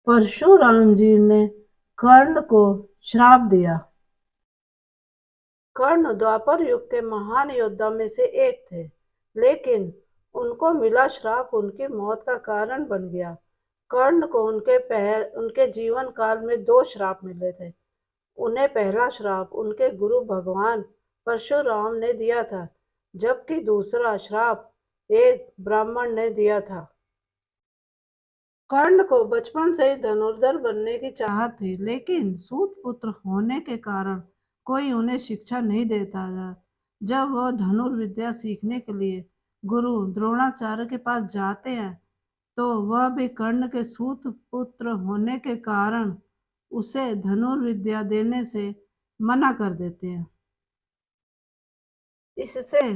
परशुराम जी ने कर्ण को श्राप दिया। कर्ण द्वापर युग के महान योद्धा में से एक थे, लेकिन उनको मिला श्राप उनकी मौत का कारण बन गया। कर्ण को उनके जीवन काल में दो श्राप मिले थे। उन्हें पहला श्राप उनके गुरु भगवान परशुराम ने दिया था, जबकि दूसरा श्राप एक ब्राह्मण ने दिया था। कर्ण को बचपन से ही धनुर्धर बनने की चाहत थी, लेकिन सूत पुत्र होने के कारण कोई उन्हें शिक्षा नहीं देता था। जब वह धनुर्विद्या सीखने के लिए गुरु द्रोणाचार्य के पास जाते हैं, तो वह भी कर्ण के सूत पुत्र होने के कारण उसे धनुर्विद्या देने से मना कर देते हैं। इससे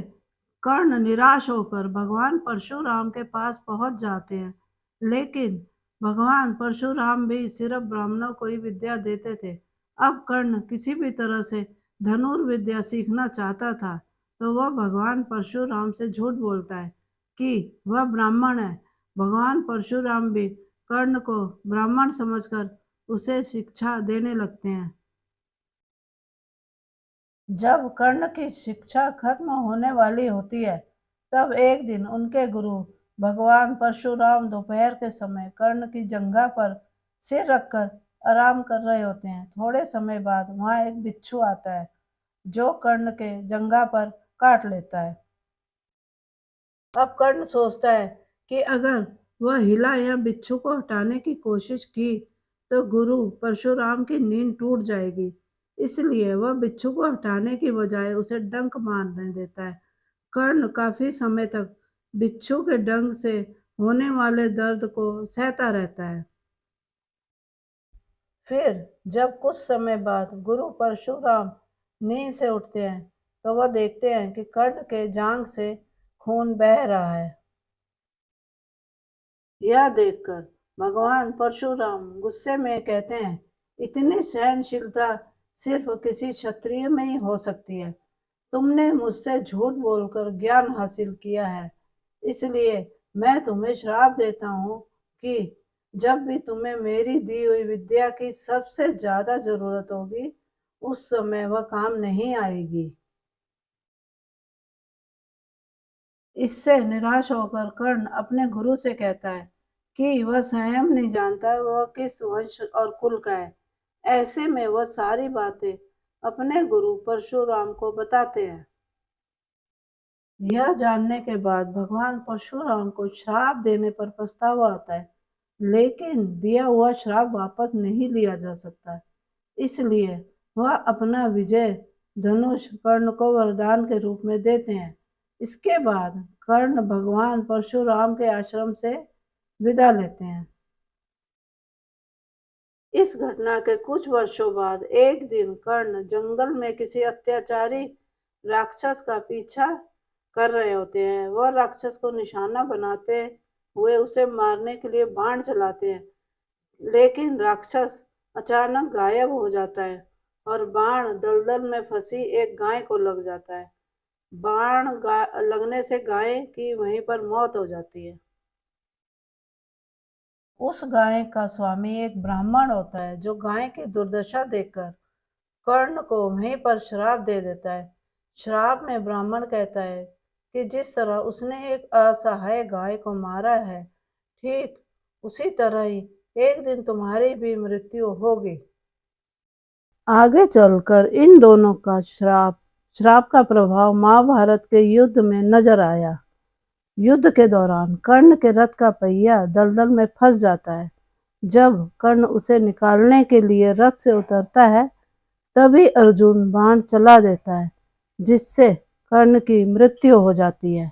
कर्ण निराश होकर भगवान परशुराम के पास पहुंच जाते हैं, लेकिन भगवान परशुराम भी सिर्फ ब्राह्मणों को ही विद्या देते थे। अब कर्ण किसी भी तरह से धनुर्विद्या सीखना चाहता था, तो वह भगवान परशुराम से झूठ बोलता है कि वह ब्राह्मण है। भगवान परशुराम भी कर्ण को ब्राह्मण समझकर उसे शिक्षा देने लगते हैं। जब कर्ण की शिक्षा खत्म होने वाली होती है, तब एक दिन उनके गुरु भगवान परशुराम दोपहर के समय कर्ण की जंघा पर सिर रखकर आराम कर रहे होते हैं। थोड़े समय बाद वहां एक बिच्छू आता है, जो कर्ण के जंघा पर काट लेता है। अब कर्ण सोचता है कि अगर वह हिला या बिच्छू को हटाने की कोशिश की, तो गुरु परशुराम की नींद टूट जाएगी। इसलिए वह बिच्छू को हटाने की बजाय उसे डंक मारने देता है। कर्ण काफी समय तक बिच्छू के डंक से होने वाले दर्द को सहता रहता है। फिर जब कुछ समय बाद गुरु परशुराम नींद से उठते हैं, तो वह देखते हैं कि कर्ण के जांघ से खून बह रहा है। यह देखकर भगवान परशुराम गुस्से में कहते हैं, इतनी सहनशीलता सिर्फ किसी क्षत्रिय में ही हो सकती है। तुमने मुझसे झूठ बोलकर ज्ञान हासिल किया है, इसलिए मैं तुम्हें श्राप देता हूँ कि जब भी तुम्हें मेरी दी हुई विद्या की सबसे ज्यादा जरूरत होगी, उस समय वह काम नहीं आएगी। इससे निराश होकर कर्ण अपने गुरु से कहता है कि वह स्वयं नहीं जानता वह किस वंश और कुल का है। ऐसे में वह सारी बातें अपने गुरु परशुराम को बताते हैं। यह जानने के बाद भगवान परशुराम को श्राप देने पर पछतावा आता है, लेकिन दिया हुआ श्राप वापस नहीं लिया जा सकता। इसलिए वह अपना विजय धनुष कर्ण को वरदान के रूप में देते हैं। इसके बाद कर्ण भगवान परशुराम के आश्रम से विदा लेते हैं। इस घटना के कुछ वर्षों बाद एक दिन कर्ण जंगल में किसी अत्याचारी राक्षस का पीछा कर रहे होते हैं। वह राक्षस को निशाना बनाते हुए उसे मारने के लिए बाण चलाते हैं, लेकिन राक्षस अचानक गायब हो जाता है और बाण दलदल में फंसी एक गाय को लग जाता है। बाण लगने से गाय की वहीं पर मौत हो जाती है। उस गाय का स्वामी एक ब्राह्मण होता है, जो गाय की दुर्दशा देखकर कर्ण को वहीं पर श्राप दे देता है। श्राप में ब्राह्मण कहता है कि जिस तरह उसने एक असहाय गाय को मारा है, ठीक उसी तरह ही एक दिन तुम्हारी भी मृत्यु होगी। आगे चलकर इन दोनों का श्राप का प्रभाव महाभारत के युद्ध में नजर आया। युद्ध के दौरान कर्ण के रथ का पहिया दलदल में फंस जाता है। जब कर्ण उसे निकालने के लिए रथ से उतरता है, तभी अर्जुन बाण चला देता है, जिससे कर्ण की मृत्यु हो जाती है।